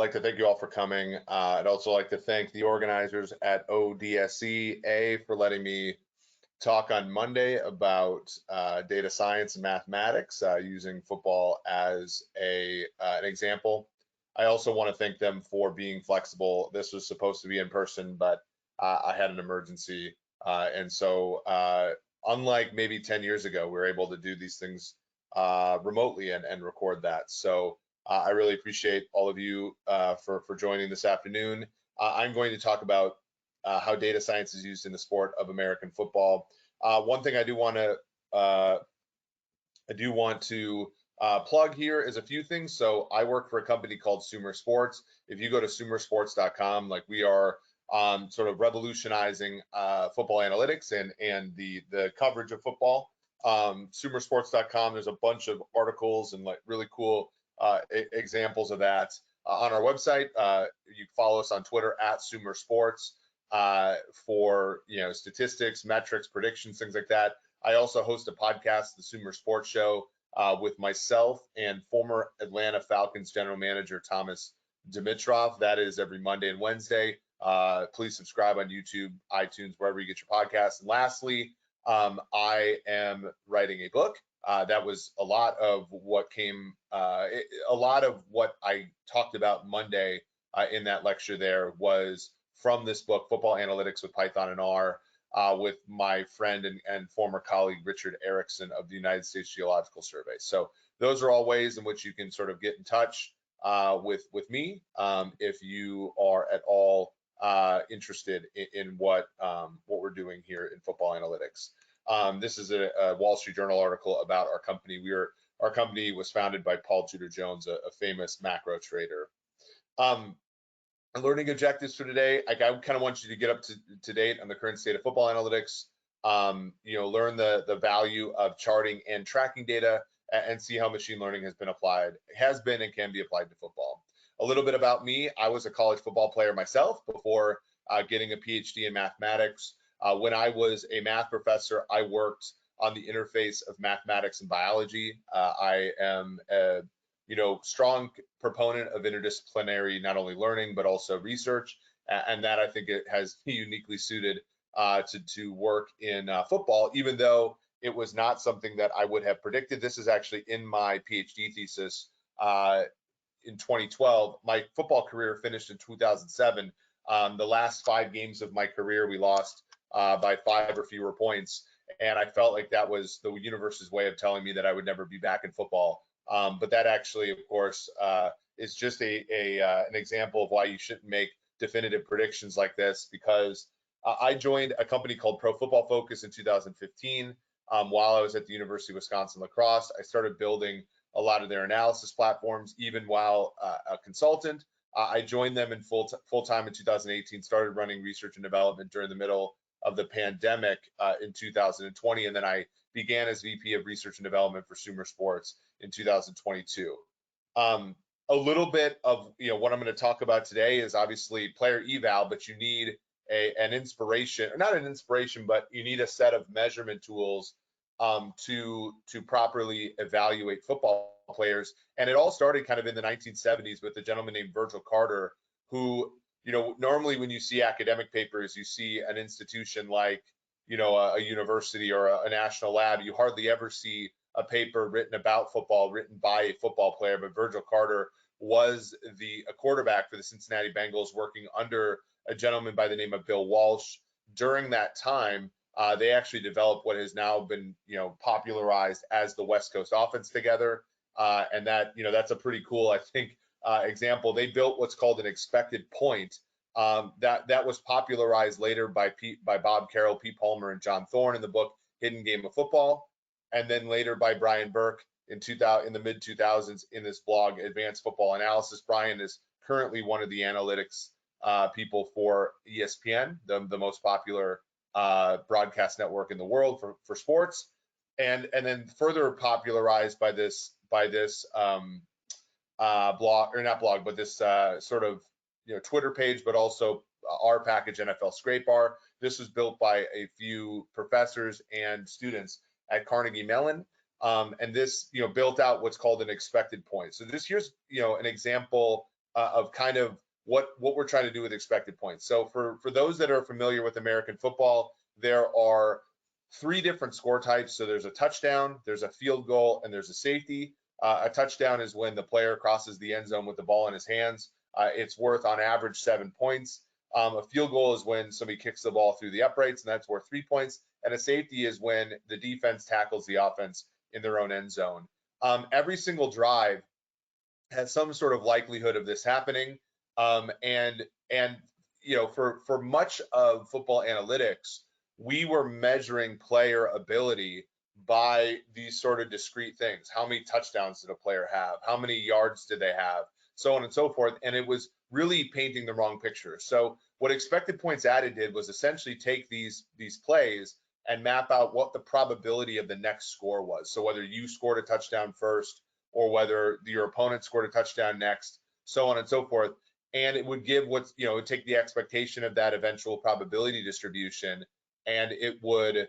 like to thank you all for coming. I'd also like to thank the organizers at ODSE for letting me talk on Monday about data science and mathematics using football as an example. I also want to thank them for being flexible. This was supposed to be in person, but I had an emergency. And so unlike maybe 10 years ago, we were able to do these things remotely and record that. So I really appreciate all of you for joining this afternoon. I'm going to talk about how data science is used in the sport of American football. One thing I do want to plug here is a few things. So I work for a company called Sumer Sports. If you go to sumersports.com, like we are sort of revolutionizing football analytics and the coverage of football. Sumersports.com, there's a bunch of articles and like really cool examples of that on our website. You follow us on Twitter at Sumer Sports for statistics, metrics, predictions, things like that. I also host a podcast, the Sumer Sports Show, with myself and former Atlanta Falcons general manager Thomas Dimitrov. That is every Monday and Wednesday. Please subscribe on YouTube, iTunes, wherever you get your podcasts. And lastly, I am writing a book. That was a lot of what I talked about Monday in that lecture there was from this book, Football Analytics with Python and R, with my friend and former colleague, Richard Erickson of the United States Geological Survey. So those are all ways in which you can sort of get in touch with me if you are at all interested in what we're doing here in football analytics. This is a Wall Street Journal article about our company. Our company was founded by Paul Tudor Jones, a famous macro trader. Learning objectives for today, I kind of want you to get up to date on the current state of football analytics. Learn the value of charting and tracking data, and see how machine learning has been and can be applied to football. A little bit about me: I was a college football player myself before getting a PhD in mathematics. When I was a math professor, I worked on the interface of mathematics and biology. I am a strong proponent of interdisciplinary not only learning but also research, and that I think it has uniquely suited to work in football, even though it was not something that I would have predicted. This is actually in my PhD thesis in 2012. My football career finished in 2007. The last 5 games of my career, we lost by 5 or fewer points, and I felt like that was the universe's way of telling me that I would never be back in football. But that actually, of course, is just an example of why you shouldn't make definitive predictions like this, because I joined a company called Pro Football Focus in 2015 while I was at the University of Wisconsin-La Crosse. I started building a lot of their analysis platforms, even while a consultant. I joined them in full-time in 2018, started running research and development during the middle of the pandemic in 2020, and then I began as VP of Research and Development for Sumer Sports in 2022. A little bit of what I'm going to talk about today is obviously player eval, but you need an inspiration, or not an inspiration, but you need a set of measurement tools to properly evaluate football players. And it all started kind of in the 1970s with a gentleman named Virgil Carter, who normally when you see academic papers, you see an institution like a university or a national lab. You hardly ever see a paper written about football, written by a football player. But Virgil Carter was a quarterback for the Cincinnati Bengals, working under a gentleman by the name of Bill Walsh. During that time, they actually developed what has now been popularized as the West Coast offense together, and that's a pretty cool, I think, example. They built what's called an expected point. That was popularized later by Bob Carroll, Pete Palmer, and John Thorne in the book Hidden Game of Football, and then later by Brian Burke in the mid 2000s in this blog Advanced Football Analysis. Brian is currently one of the analytics people for ESPN, the most popular broadcast network in the world for sports, and then further popularized by this blog, or not blog, but this sort of Twitter page, but also our package, NFL Scrape Bar. This was built by a few professors and students at Carnegie Mellon, and this built out what's called an expected point. So here's an example of kind of what we're trying to do with expected points. So for those that are familiar with American football, there are 3 different score types. So there's a touchdown, there's a field goal, and there's a safety. A touchdown is when the player crosses the end zone with the ball in his hands. It's worth on average 7 points. A field goal is when somebody kicks the ball through the uprights, and that's worth 3 points. And a safety is when the defense tackles the offense in their own end zone. Every single drive has some sort of likelihood of this happening. And you know, for much of football analytics, we were measuring player ability by these sort of discrete things. How many touchdowns did a player have? How many yards did they have? So on and so forth. And it was really painting the wrong picture. So what expected points added did was essentially take these plays and map out what the probability of the next score was. So whether you scored a touchdown first or whether your opponent scored a touchdown next, so on and so forth. And it would give what's, you know, it would take the expectation of that eventual probability distribution, and it would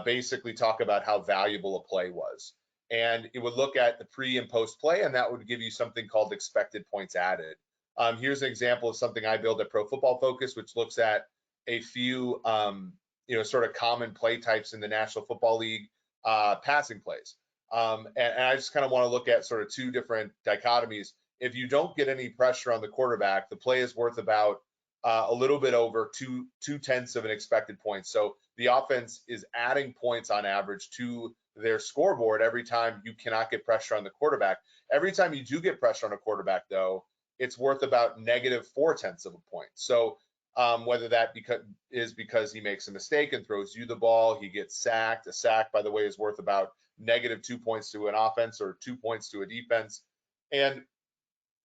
basically talk about how valuable a play was. And it would look at the pre and post play, and that would give you something called expected points added. Here's an example of something I built at Pro Football Focus, which looks at a few, you know, sort of common play types in the National Football League, passing plays. And I just kind of want to look at sort of 2 different dichotomies. If you don't get any pressure on the quarterback, the play is worth about a little bit over 2/10 of an expected point. So the offense is adding points on average to their scoreboard every time you cannot get pressure on the quarterback. Every time you do get pressure on a quarterback, though, it's worth about -4/10 of a point. So whether that is because he makes a mistake and throws you the ball, he gets sacked. A sack, by the way, is worth about -2 points to an offense or 2 points to a defense. And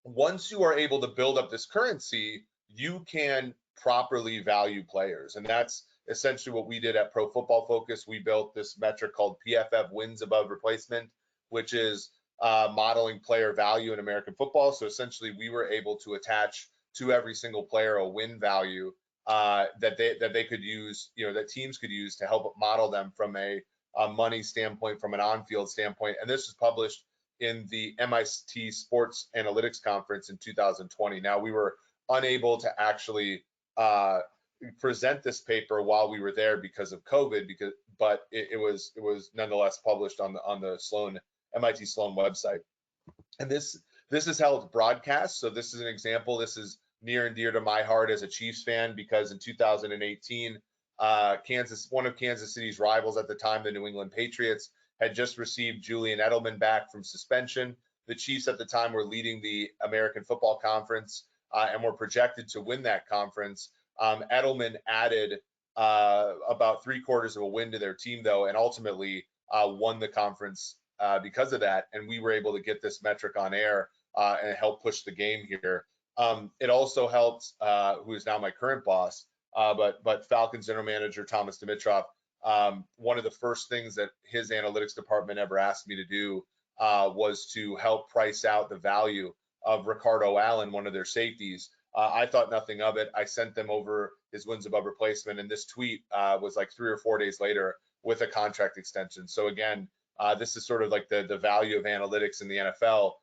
once you are able to build up this currency, you can properly value players. And that's essentially what we did at Pro Football Focus. We built this metric called PFF wins above replacement, which is modeling player value in American football. So essentially, we were able to attach to every single player a win value that they could use, you know, that teams could use to help model them from a money standpoint, from an on-field standpoint. And this was published in the MIT Sports Analytics Conference in 2020. Now, we were unable to actually present this paper while we were there because of COVID, but it was nonetheless published on the MIT Sloan website. And this is held broadcast. So this is an example. This is near and dear to my heart as a Chiefs fan, because in 2018, one of Kansas City's rivals at the time, the New England Patriots, had just received Julian Edelman back from suspension. The Chiefs at the time were leading the American Football Conference and were projected to win that conference. Edelman added about 3/4 of a win to their team, though, and ultimately won the conference because of that. And we were able to get this metric on air and help push the game here. It also helped, who is now my current boss, but Falcons general manager Thomas Dimitroff. One of the first things that his analytics department ever asked me to do was to help price out the value of Ricardo Allen, one of their safeties. I thought nothing of it. I sent them over his wins above replacement, and this tweet was like 3 or 4 days later with a contract extension. So again, this is sort of like the value of analytics in the NFL,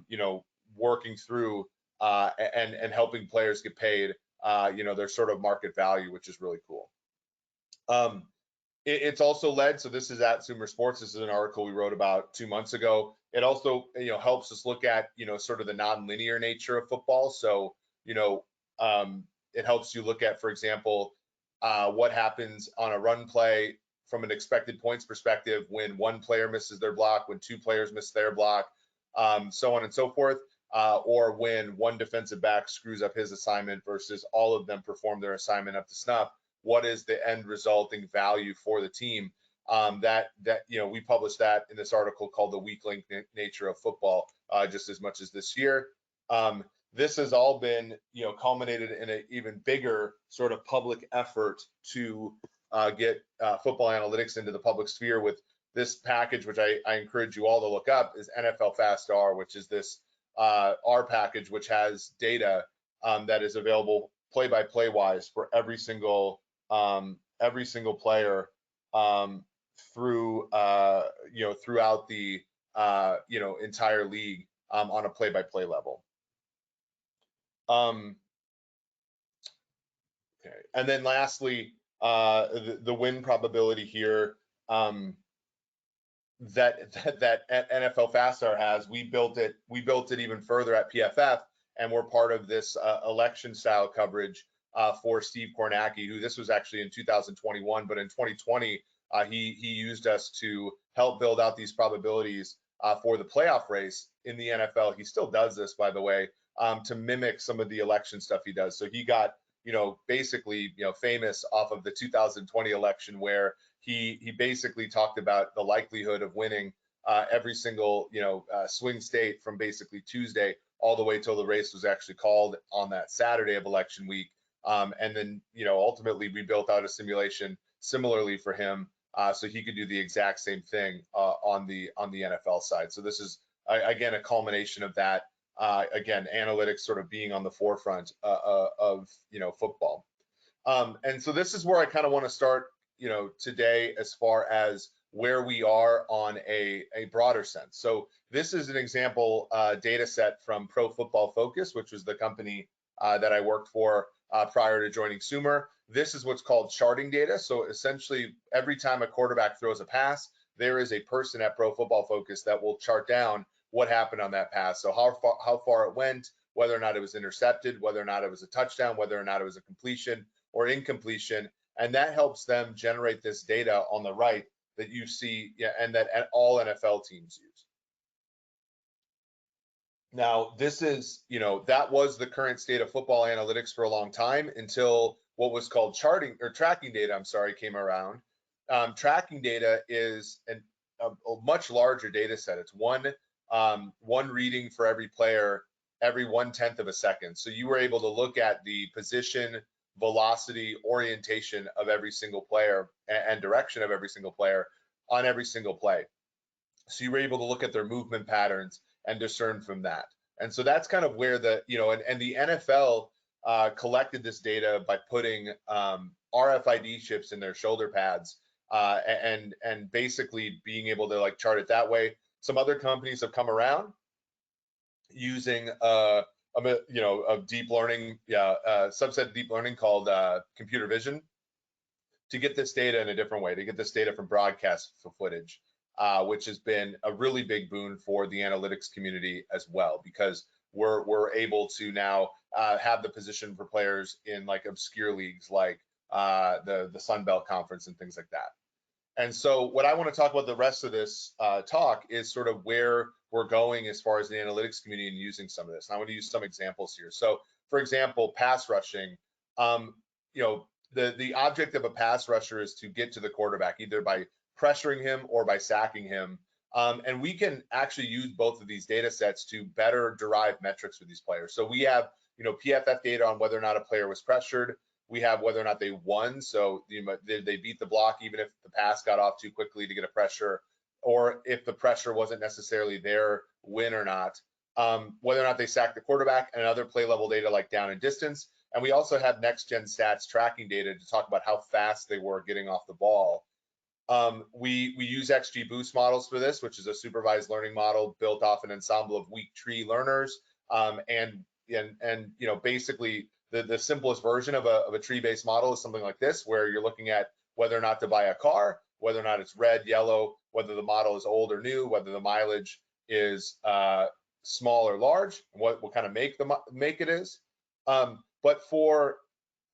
you know, working through and helping players get paid, you know, their sort of market value, which is really cool. It's also led, so this is at Sumer Sports. This is an article we wrote about 2 months ago. It also, you know, helps us look at, you know, sort of the non-linear nature of football. So, you know, it helps you look at, for example, what happens on a run play from an expected points perspective when one player misses their block, when 2 players miss their block, so on and so forth, or when one defensive back screws up his assignment versus all of them perform their assignment up to snuff. What is the end resulting value for the team? That you know, we published that in this article called "The Weak Link Nature of Football" just as much as this year. This has all been, you know, culminated in an even bigger sort of public effort to get football analytics into the public sphere with this package, which I encourage you all to look up, is NFL Fast R, which is this R package, which has data that is available play-by-play wise for every single player through you know, throughout the you know, entire league on a play-by-play level. Okay. And then lastly, the win probability here, that NFL FastStar has, we built it even further at PFF, and we're part of this election style coverage for Steve Kornacki, who this was actually in 2021, but in 2020 he used us to help build out these probabilities for the playoff race in the NFL. He still does this, by the way, to mimic some of the election stuff he does. So he got, basically, famous off of the 2020 election, where he basically talked about the likelihood of winning every single swing state from basically Tuesday all the way till the race was actually called on that Saturday of election week. And then ultimately we built out a simulation similarly for him, so he could do the exact same thing on the NFL side. So this is again a culmination of that. Again, analytics sort of being on the forefront of football. And so this is where I kind of want to start today, as far as where we are on a broader sense. So this is an example data set from Pro Football Focus, which was the company that I worked for prior to joining Sumer. This is what's called charting data. So essentially, every time a quarterback throws a pass, there is a person at Pro Football Focus that will chart down what happened on that pass. So how far it went, whether or not it was intercepted, whether or not it was a touchdown, whether or not it was a completion or incompletion. And that helps them generate this data on the right that you see, and that all NFL teams use. Now, this is, that was the current state of football analytics for a long time, until what was called tracking data, came around. Tracking data is a much larger data set. It's one reading for every player every 1/10 of a second. So you were able to look at the position, velocity, orientation of every single player, and direction of every single player on every single play. So you were able to look at their movement patterns and discern from that. And so that's kind of where the, and the NFL collected this data by putting RFID chips in their shoulder pads, and basically being able to like chart it that way. Some other companies have come around using a deep learning, subset of deep learning called computer vision, to get this data in a different way, to get this data from broadcast footage, which has been a really big boon for the analytics community as well, because we're able to now have the position for players in like obscure leagues like the Sun Belt Conference and things like that. And so what I want to talk about the rest of this talk is sort of where we're going as far as the analytics community and using some of this. And I want to use some examples here. So for example, pass rushing, the object of a pass rusher is to get to the quarterback, either by pressuring him or by sacking him. And we can actually use both of these data sets to better derive metrics for these players. So we have, PFF data on whether or not a player was pressured. We have whether or not they won. So did they beat the block, even if the pass got off too quickly to get a pressure, or if the pressure wasn't necessarily their win or not. Whether or not they sacked the quarterback, and other play level data like down and distance. And we also have next gen stats tracking data to talk about how fast they were getting off the ball. We use XGBoost models for this, which is a supervised learning model built off an ensemble of weak tree learners. And basically the simplest version of a tree-based model is something like this, where you're looking at whether or not to buy a car, whether or not it's red, yellow, whether the model is old or new, whether the mileage is small or large, and what kind of make it is. But for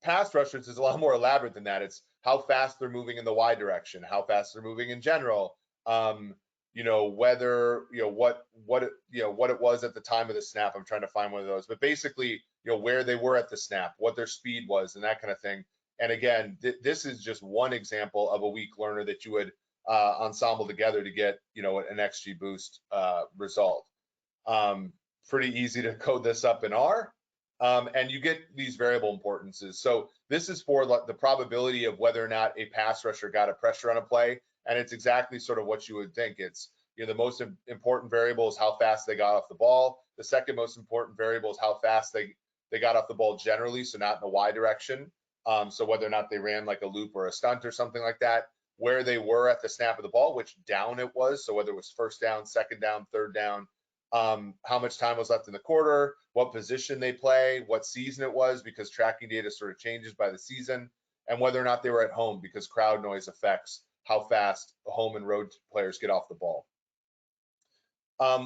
pass rushers, it's a lot more elaborate than that. It's how fast they're moving in the Y direction, how fast they're moving in general, whether what it was at the time of the snap. I'm trying to find one of those, but basically, where they were at the snap, what their speed was, and that kind of thing. And again, this is just one example of a weak learner that you would ensemble together to get an XGBoost result. Pretty easy to code this up in R. And you get these variable importances. So this is for the probability of whether or not a pass rusher got a pressure on a play. And it's exactly sort of what you would think. It's, the most important variable is how fast they got off the ball. The second most important variable is how fast they got off the ball generally, so not in the Y direction. So whether or not they ran like a loop or a stunt or something like that, where they were at the snap of the ball, which down it was. So whether it was first down, second down, third down, how much time was left in the quarter, what position they play, what season it was, because tracking data sort of changes by the season, and whether or not they were at home, because crowd noise affects how fast home and road players get off the ball.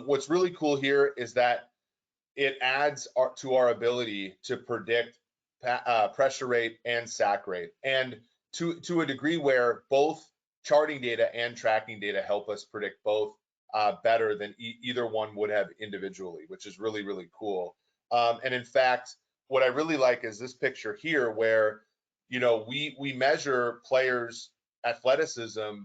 What's really cool here is that it adds to our ability to predict pressure rate and sack rate, and to a degree where both charting data and tracking data help us predict both better than either one would have individually, which is really, really cool. And in fact, what I really like is this picture here where, you know, we measure players' athleticism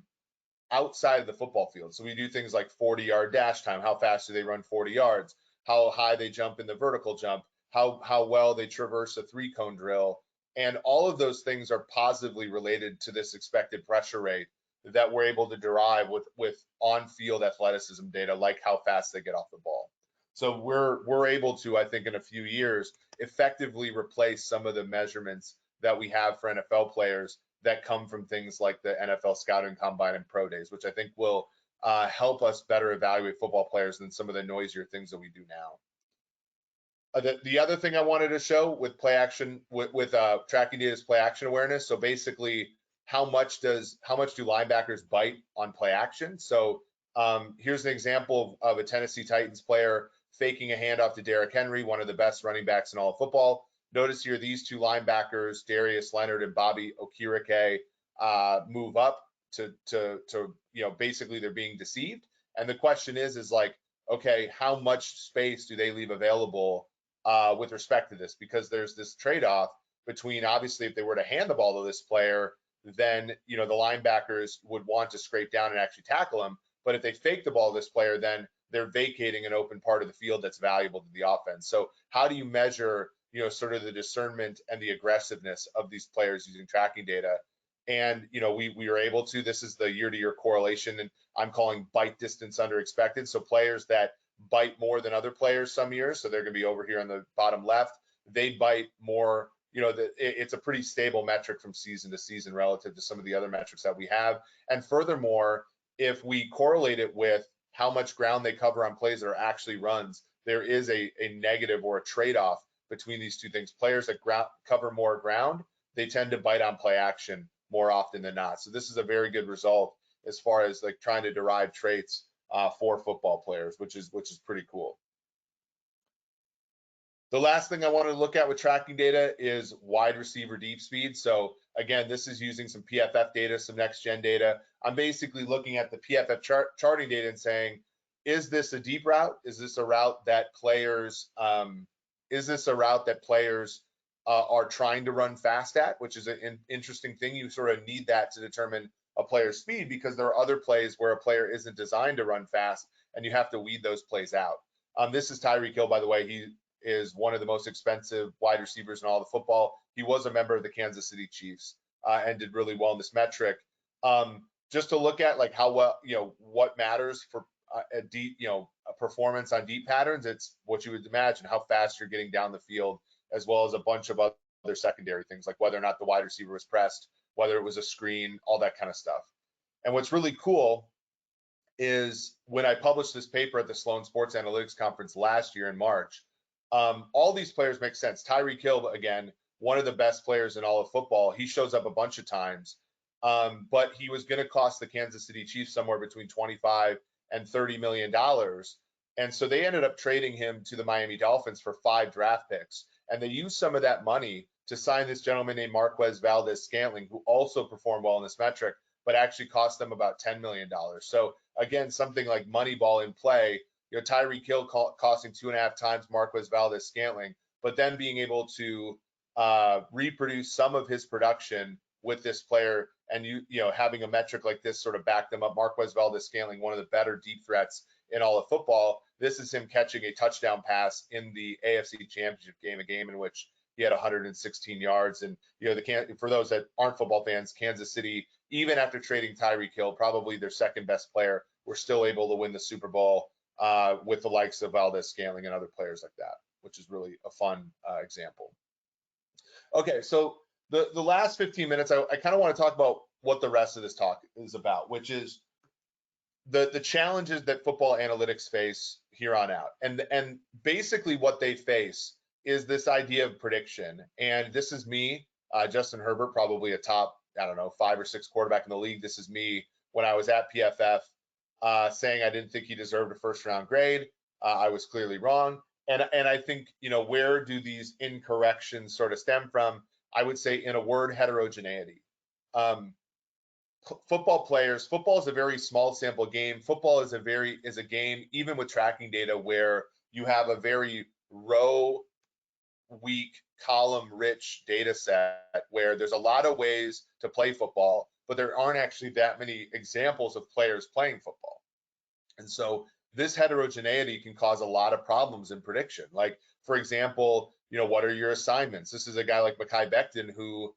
outside of the football field. So we do things like 40-yard dash time, how fast do they run 40 yards, how high they jump in the vertical jump, how well they traverse a 3-cone drill. And all of those things are positively related to this expected pressure rate that we're able to derive with on-field athleticism data, like how fast they get off the ball. So we're able to, I think, in a few years, effectively replace some of the measurements that we have for NFL players that come from things like the NFL scouting combine and pro days, which I think will help us better evaluate football players than some of the noisier things that we do now. The other thing I wanted to show with play action, with tracking data is play action awareness. So basically, how much do linebackers bite on play action? So here's an example of a Tennessee Titans player faking a handoff to Derrick Henry, one of the best running backs in all of football. Notice here these two linebackers, Darius Leonard and Bobby Okereke, move up to you know, basically they're being deceived. And the question is like, okay, how much space do they leave available with respect to this? Because there's this trade-off between, obviously, if they were to hand the ball to this player, then, you know, the linebackers would want to scrape down and actually tackle him. But if they fake the ball to this player, then they're vacating an open part of the field that's valuable to the offense. So how do you measure, you know, sort of the discernment and the aggressiveness of these players using tracking data? And, you know, we are able to, this is the year-to-year correlation, and I'm calling bite distance under expected. So players that bite more than other players some years, so they're going to be over here on the bottom left, they bite more. You know, it's a pretty stable metric from season to season relative to some of the other metrics that we have. And furthermore, if we correlate it with how much ground they cover on plays that are actually runs, there is a negative or a trade-off between these two things. Players that cover more ground, they tend to bite on play action more often than not. So this is a very good result as far as like trying to derive traits for football players, which is pretty cool. The last thing I want to look at with tracking data is wide receiver deep speed. So again, this is using some PFF data, some next gen data. I'm basically looking at the PFF charting data and saying, is this a deep route? Is this a route that players are trying to run fast at, which is an interesting thing. You sort of need that to determine a player's speed, because there are other plays where a player isn't designed to run fast, and you have to weed those plays out. This is Tyreek Hill, by the way. He is one of the most expensive wide receivers in all of football. He was a member of the Kansas City Chiefs and did really well in this metric. Just to look at like how well, you know, what matters for a deep, you know, a performance on deep patterns, it's what you would imagine, how fast you're getting down the field, as well as a bunch of other secondary things, like whether or not the wide receiver was pressed, whether it was a screen, all that kind of stuff. And what's really cool is when I published this paper at the Sloan Sports Analytics Conference last year in March, all these players make sense. Tyreek Hill, again, one of the best players in all of football. He shows up a bunch of times, but he was going to cost the Kansas City Chiefs somewhere between $25 and $30 million. And so they ended up trading him to the Miami Dolphins for 5 draft picks. And they used some of that money to sign this gentleman named Marquez Valdes-Scantling, who also performed well in this metric, but actually cost them about $10 million. So again, something like Moneyball in play. You know, Tyreek Hill costing 2.5 times Marquez Valdes-Scantling, but then being able to reproduce some of his production with this player, and you know, having a metric like this sort of back them up. Marquez Valdes-Scantling, one of the better deep threats in all of football. This is him catching a touchdown pass in the AFC Championship game, a game in which he had 116 yards. And you know, for those that aren't football fans, Kansas City, even after trading Tyreek Hill, probably their second best player, were still able to win the Super Bowl with the likes of Valdes-Scantling and other players like that, which is really a fun example. Okay, so the last 15 minutes, I kind of want to talk about what the rest of this talk is about, which is the challenges that football analytics face here on out, and basically what they face is this idea of prediction. And this is me, Justin Herbert, probably a top, I don't know, 5 or 6 quarterback in the league. This is me when I was at PFF, saying I didn't think he deserved a first round grade. I was clearly wrong. And I think, where do these incorrections sort of stem from? I would say, in a word, heterogeneity. Um, Football players, football is a very small sample game. Football is a game, even with tracking data, where you have a very row weak, column rich data set where there's a lot of ways to play football, but there aren't actually that many examples of players playing football. And so this heterogeneity can cause a lot of problems in prediction. Like, for example, what are your assignments? This is a guy like Mekhi Becton who,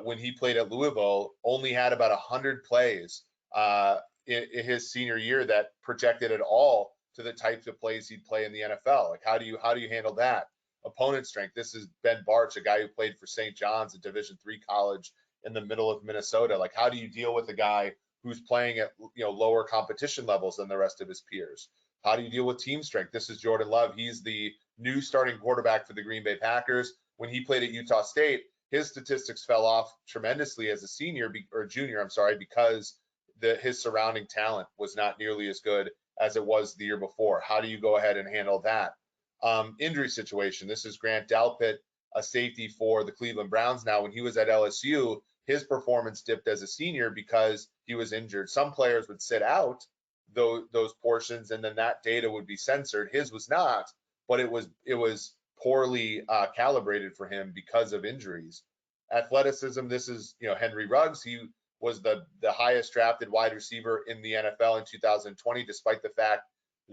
when he played at Louisville, only had about 100 plays in his senior year that projected at all to the types of plays he'd play in the NFL. Like, how do you handle that? Opponent strength. This is Ben Barch, a guy who played for St. John's, a Division III college in the middle of Minnesota. Like, how do you deal with a guy who's playing at lower competition levels than the rest of his peers? How do you deal with team strength? This is Jordan Love. He's the new starting quarterback for the Green Bay Packers. When he played at Utah State, his statistics fell off tremendously as a senior or junior, I'm sorry, because his surrounding talent was not nearly as good as it was the year before. How do you go ahead and handle that? Injury situation. This is Grant Delpit, a safety for the Cleveland Browns. Now, when he was at LSU, his performance dipped as a senior because he was injured. Some players would sit out those portions, and then that data would be censored. His was not, but it was poorly calibrated for him because of injuries. Athleticism. This is Henry Ruggs. He was the highest drafted wide receiver in the NFL in 2020, despite the fact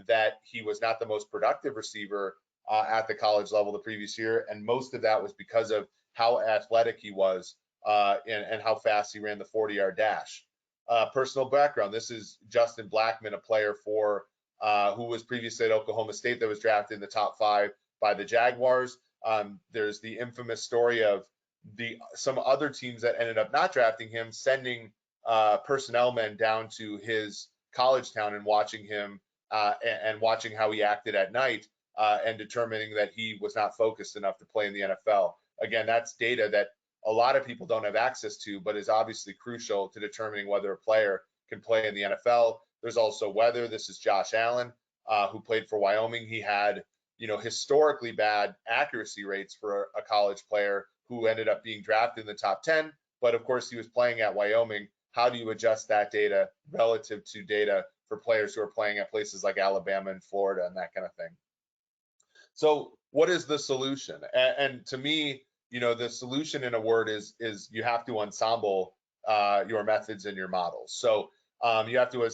that he was not the most productive receiver at the college level the previous year. And most of that was because of how athletic he was and how fast he ran the 40-yard dash. Personal background. This is Justin Blackmon, a player who was previously at Oklahoma State that was drafted in the top 5 by the Jaguars. There's the infamous story of some other teams that ended up not drafting him, sending personnel men down to his college town and watching him and watching how he acted at night and determining that he was not focused enough to play in the NFL. Again, that's data that a lot of people don't have access to, but is obviously crucial to determining whether a player can play in the NFL. There's also weather. This is Josh Allen, who played for Wyoming. He had, historically bad accuracy rates for a college player who ended up being drafted in the top 10. But of course, he was playing at Wyoming. How do you adjust that data relative to data for players who are playing at places like Alabama and Florida and that kind of thing? So what is the solution? And to me, the solution in a word is you have to ensemble your methods and your models. So you have to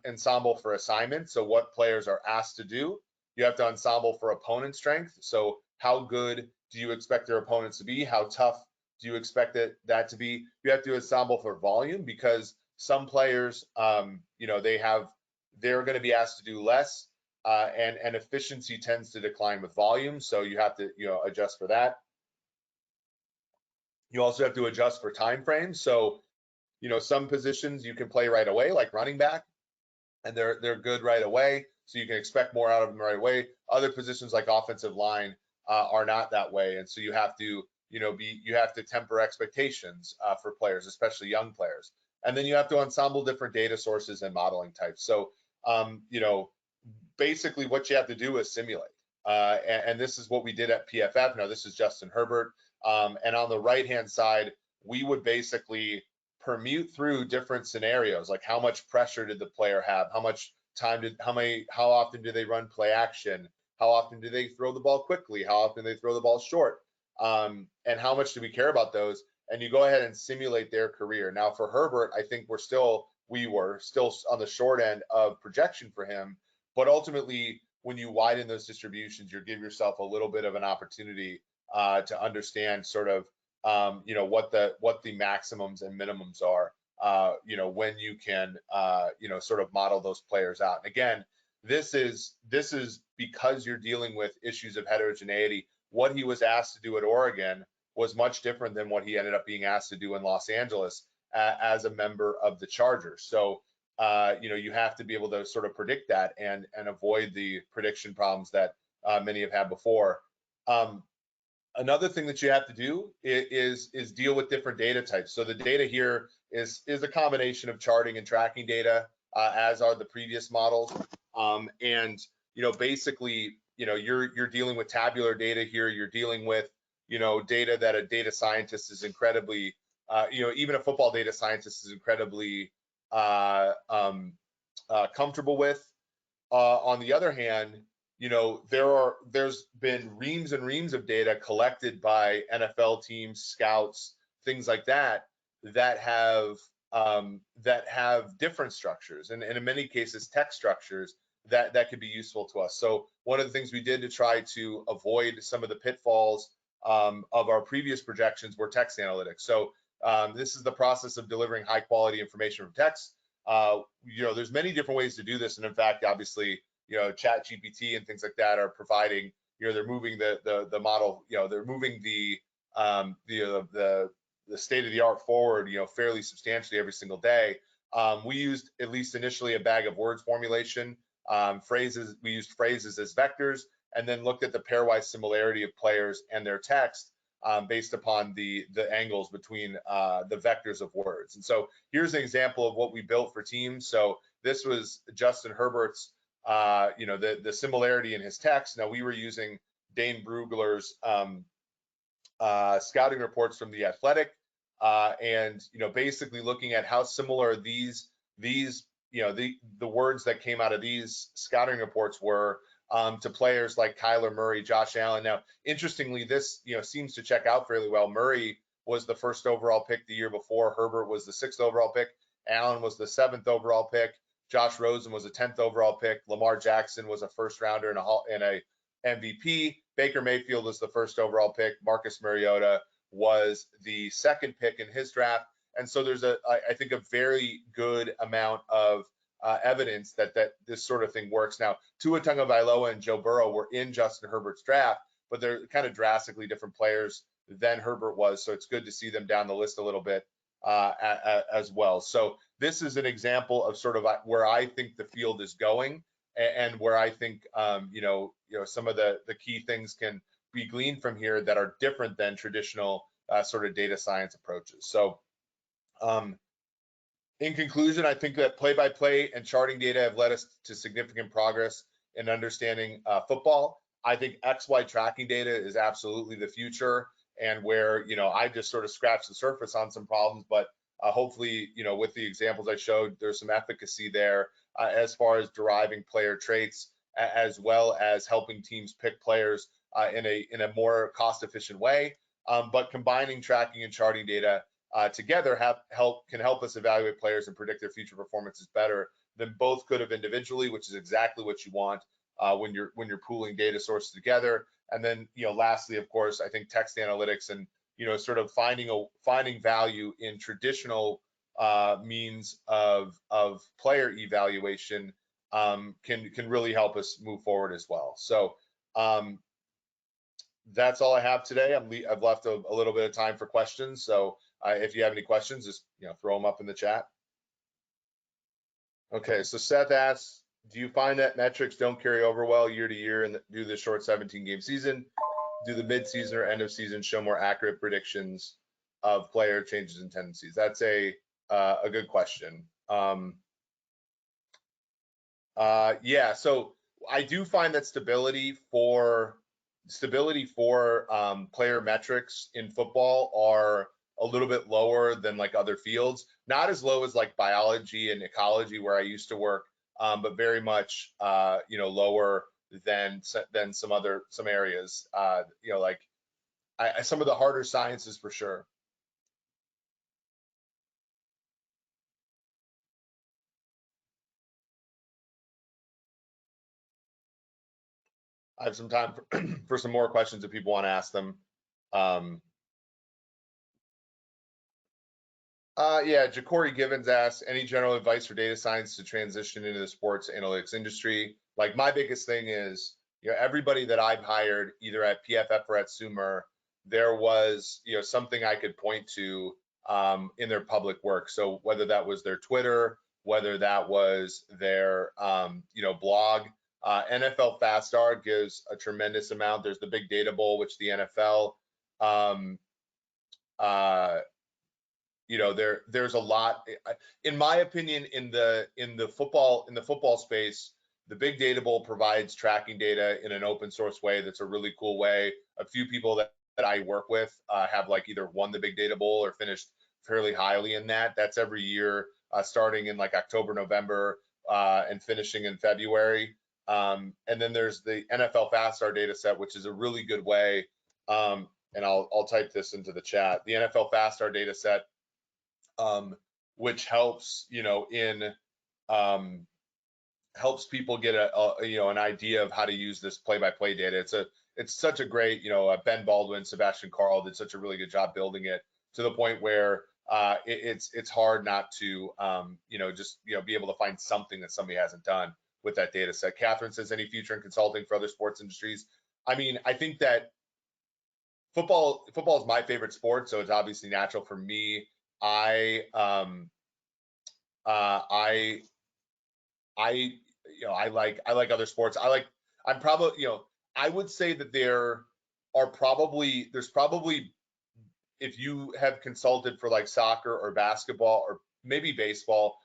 ensemble for assignment. So what players are asked to do. You have to ensemble for opponent strength. So how good do you expect their opponents to be? How tough do you expect that to be? You have to ensemble for volume, because some players, they're going to be asked to do less, and efficiency tends to decline with volume. So you have to, adjust for that. You also have to adjust for time frames. So, some positions you can play right away, like running back, and they're good right away. So you can expect more out of them right away. Other positions like offensive line are not that way, and so you have to, you have to temper expectations for players, especially young players. And then you have to ensemble different data sources and modeling types. So, basically what you have to do is simulate. And this is what we did at PFF. Now, this is Justin Herbert. And on the right-hand side, we would basically permute through different scenarios, like how much pressure did the player have? How much time how often do they run play action? How often do they throw the ball quickly? How often do they throw the ball short? And how much do we care about those? And you go ahead and simulate their career. Now, for Herbert, I think we were still on the short end of projection for him, but ultimately, when you widen those distributions, you give yourself a little bit of an opportunity to understand sort of, what the maximums and minimums are, when you can, sort of model those players out. And again, this is because you're dealing with issues of heterogeneity. What he was asked to do at Oregon was much different than what he ended up being asked to do in Los Angeles as a member of the Chargers. So you have to be able to sort of predict that and avoid the prediction problems that many have had before. Another thing that you have to do is deal with different data types. So the data here is a combination of charting and tracking data, as are the previous models. And basically, you're dealing with tabular data here. You're dealing with data that a data scientist is incredibly, even a football data scientist is incredibly comfortable with. On the other hand, there's been reams and reams of data collected by NFL teams, scouts, things like that have different structures and in many cases text structures that could be useful to us. So one of the things we did to try to avoid some of the pitfalls of our previous projections were text analytics. So this is the process of delivering high quality information from text. There's many different ways to do this, and in fact, obviously, Chat GPT and things like that are providing, they're moving the model, they're moving the state of the art forward, fairly substantially every single day. We used, at least initially, a bag of words formulation. We used phrases as vectors, and then looked at the pairwise similarity of players and their text based upon the angles between the vectors of words. And so here's an example of what we built for teams. So this was Justin Herbert's the similarity in his text. Now we were using Dane Brugler's scouting reports from The Athletic, and basically looking at how similar the words that came out of these scouting reports were to players like Kyler Murray, Josh Allen. Now, interestingly, this seems to check out fairly well. Murray was the 1st overall pick the year before. Herbert was the 6th overall pick. Allen was the 7th overall pick. Josh Rosen was a 10th overall pick. Lamar Jackson was a 1st rounder and a MVP. Baker Mayfield was the 1st overall pick. Marcus Mariota was the 2nd pick in his draft. And so there's I think, a very good amount of evidence that this sort of thing works. Now, Tua Tagovailoa and Joe Burrow were in Justin Herbert's draft, but they're kind of drastically different players than Herbert was. So it's good to see them down the list a little bit as well. So this is an example of sort of where I think the field is going, and where I think some of the key things can be gleaned from here that are different than traditional sort of data science approaches. So in conclusion, I think that play-by-play and charting data have led us to significant progress in understanding football. I think XY tracking data is absolutely the future, and where I just sort of scratched the surface on some problems, but hopefully, with the examples I showed, there's some efficacy there as far as deriving player traits, as well as helping teams pick players in a more cost-efficient way. But combining tracking and charting data together can help us evaluate players and predict their future performances better than both could have individually, which is exactly what you want when you're pooling data sources together. And then lastly, of course, I think text analytics and sort of finding value in traditional means of player evaluation can really help us move forward as well. So that's all I have today. I've left a little bit of time for questions. So if you have any questions, just throw them up in the chat. Okay, so Seth asks, do you find that metrics don't carry over well year to year and do the short 17-game season? Do the mid-season or end of season show more accurate predictions of player changes and tendencies? That's a good question. Yeah, so I do find that stability for player metrics in football are a little bit lower than like other fields. Not as low as like biology and ecology where I used to work, but very much lower than some areas. Like some of the harder sciences for sure. I have some time for some more questions if people want to ask them. Yeah, Jacory Givens asks, any general advice for data science to transition into the sports analytics industry? Like my biggest thing is, everybody that I've hired either at PFF or at Sumer, there was, something I could point to in their public work. So whether that was their Twitter, whether that was their blog. NFL Fast Start gives a tremendous amount. There's the Big Data Bowl, which the NFL there's a lot, in my opinion, in the football space. The Big Data Bowl provides tracking data in an open source way. That's a really cool way. A few people that I work with have like either won the Big Data Bowl or finished fairly highly in that. That's every year, starting in like October, November, and finishing in February. And then there's the NFL Fast Start data set, which is a really good way. And I'll type this into the chat. The NFL Fast Start data set, which helps, helps people get an idea of how to use this play-by-play data. It's such a great, Ben Baldwin, Sebastian Carl did such a really good job building it to the point where it's hard not to just be able to find something that somebody hasn't done with that data set. Catherine says, any future in consulting for other sports industries? I mean, I think that football is my favorite sport, so it's obviously natural for me. I like other sports. I would say that there's probably, if you have consulted for like soccer or basketball or maybe baseball,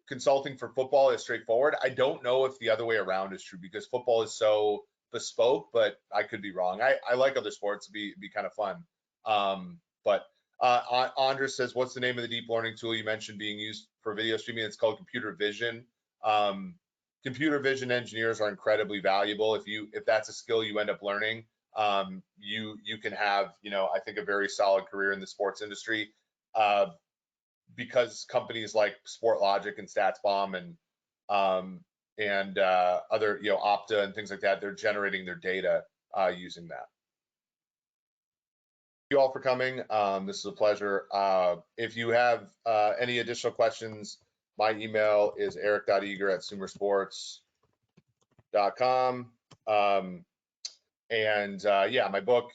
consulting for football is straightforward. I don't know if the other way around is true, because football is so bespoke, but I could be wrong. I like other sports. It'd be kind of fun. But Andres says, what's the name of the deep learning tool you mentioned being used for video streaming? It's called computer vision. Computer vision engineers are incredibly valuable. If that's a skill you end up learning, you can have, I think, a very solid career in the sports industry, because companies like SportLogic and StatsBomb and other, Opta and things like that, they're generating their data using that. Thank you all for coming. This is a pleasure. If you have any additional questions, my email is eric.eager@sumersports.com. Yeah, my book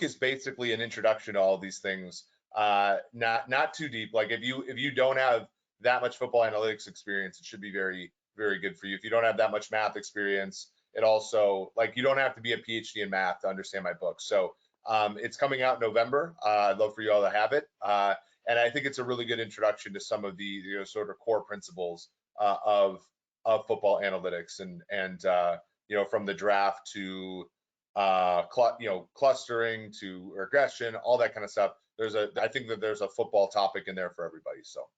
is basically an introduction to all these things. Not too deep. Like if you don't have that much football analytics experience, it should be very, very good for you. If you don't have that much math experience, it also, like, you don't have to be a PhD in math to understand my book. So it's coming out in November. I'd love for you all to have it. And I think it's a really good introduction to some of the sort of core principles of football analytics, and from the draft to clustering to regression, all that kind of stuff. I think that there's a football topic in there for everybody. So